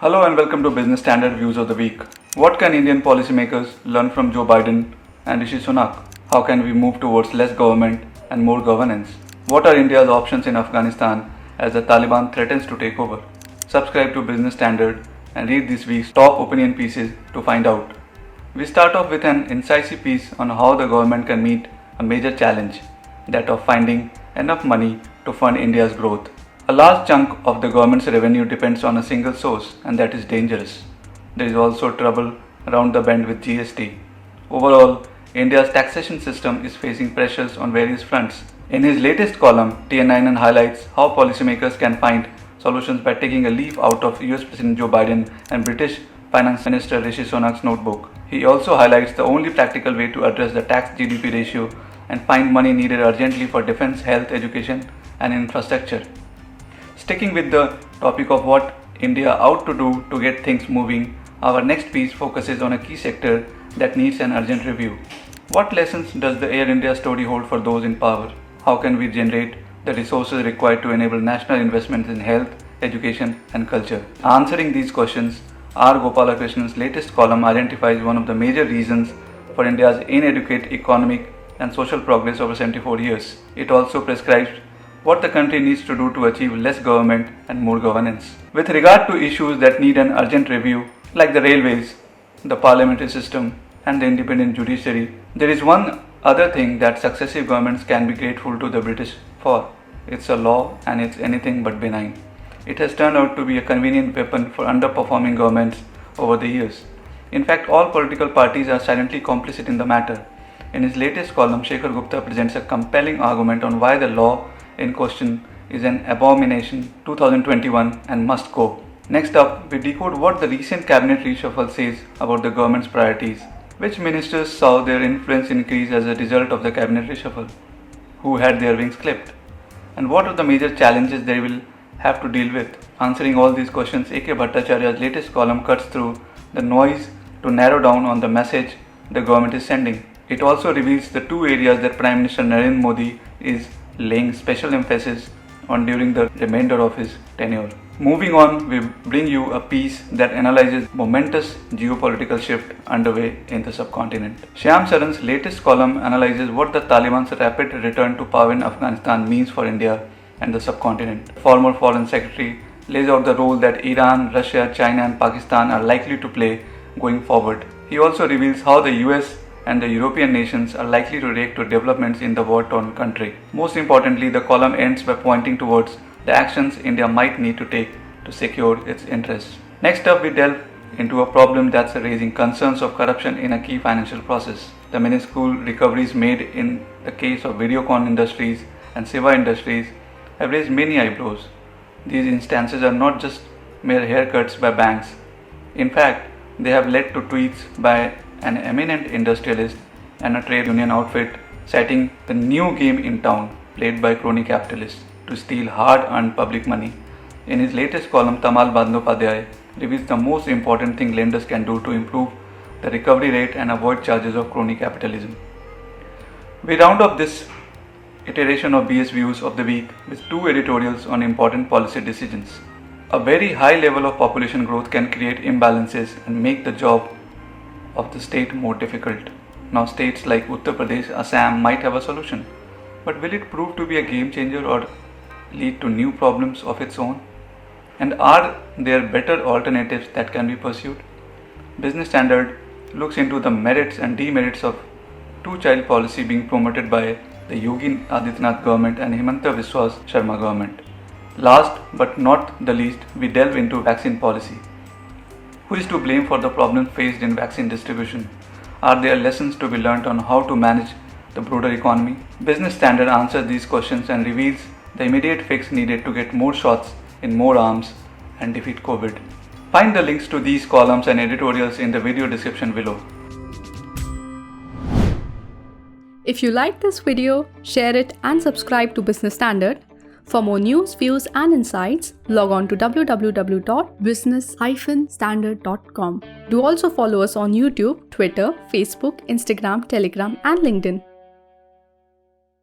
Hello and welcome to Business Standard Views of the Week. What can Indian policymakers learn from Joe Biden and Rishi Sunak? How can we move towards less government and more governance? What are India's options in Afghanistan as the Taliban threatens to take over? Subscribe to Business Standard and read this week's top opinion pieces to find out. We start off with an incisive piece on how the government can meet a major challenge, that of finding enough money to fund India's growth. A large chunk of the government's revenue depends on a single source, and that is dangerous. There is also trouble around the bend with GST. Overall, India's taxation system is facing pressures on various fronts. In his latest column, TN9 highlights how policymakers can find solutions by taking a leaf out of US President Joe Biden and British Finance Minister Rishi Sunak's notebook. He also highlights the only practical way to address the tax GDP ratio and find money needed urgently for defense, health, education, and infrastructure. Sticking with the topic of what India ought to do to get things moving, our next piece focuses on a key sector that needs an urgent review. What lessons does the Air India story hold for those in power? How can we generate the resources required to enable national investments in health, education, and culture? Answering these questions, R. Gopalakrishnan's latest column identifies one of the major reasons for India's inadequate economic and social progress over 74 years. It also prescribes what the country needs to do to achieve less government and more governance. With regard to issues that need an urgent review, like the railways, the parliamentary system, and the independent judiciary, there is one other thing that successive governments can be grateful to the British for. It's a law, and it's anything but benign. It has turned out to be a convenient weapon for underperforming governments over the years. In fact, all political parties are silently complicit in the matter. In his latest column, Shekhar Gupta presents a compelling argument on why the law in question is an abomination 2021 and must go. Next up, we decode what the recent cabinet reshuffle says about the government's priorities. Which ministers saw their influence increase as a result of the cabinet reshuffle? Who had their wings clipped? And what are the major challenges they will have to deal with? Answering all these questions, A.K. Bhattacharya's latest column cuts through the noise to narrow down on the message the government is sending. It also reveals the two areas that Prime Minister Narendra Modi is laying special emphasis on during the remainder of his tenure. Moving on, we bring you a piece that analyzes momentous geopolitical shift underway in the subcontinent. Shyam Saran's latest column analyzes what the Taliban's rapid return to power in Afghanistan means for India and the subcontinent. Former Foreign Secretary lays out the role that Iran, Russia, China and Pakistan are likely to play going forward. He also reveals how the US and the European nations are likely to react to developments in the war-torn country. Most importantly, the column ends by pointing towards the actions India might need to take to secure its interests. Next up, we delve into a problem that's raising concerns of corruption in a key financial process. The minuscule recoveries made in the case of Videocon Industries and Siva Industries have raised many eyebrows. These instances are not just mere haircuts by banks. In fact, they have led to tweets by an eminent industrialist and a trade union outfit citing the new game in town played by crony capitalists to steal hard-earned public money. In his latest column, Tamal Bandyopadhyay reveals the most important thing lenders can do to improve the recovery rate and avoid charges of crony capitalism. We round up this iteration of BS Views of the Week with two editorials on important policy decisions. A very high level of population growth can create imbalances and make the job of the state more difficult. Now, states like Uttar Pradesh, Assam might have a solution, but will it prove to be a game changer or lead to new problems of its own? And are there better alternatives that can be pursued? Business Standard looks into the merits and demerits of two-child policy being promoted by the Yogi Adityanath government and Himanta Biswa Sharma government. Last but not the least, we delve into vaccine policy. Who is to blame for the problems faced in vaccine distribution? Are there lessons to be learnt on how to manage the broader economy? Business Standard answers these questions and reveals the immediate fix needed to get more shots in more arms and defeat COVID. Find the links to these columns and editorials in the video description below. If you like this video, share it and subscribe to Business Standard. For more news, views and insights, log on to www.business-standard.com. Do also follow us on YouTube, Twitter, Facebook, Instagram, Telegram and LinkedIn.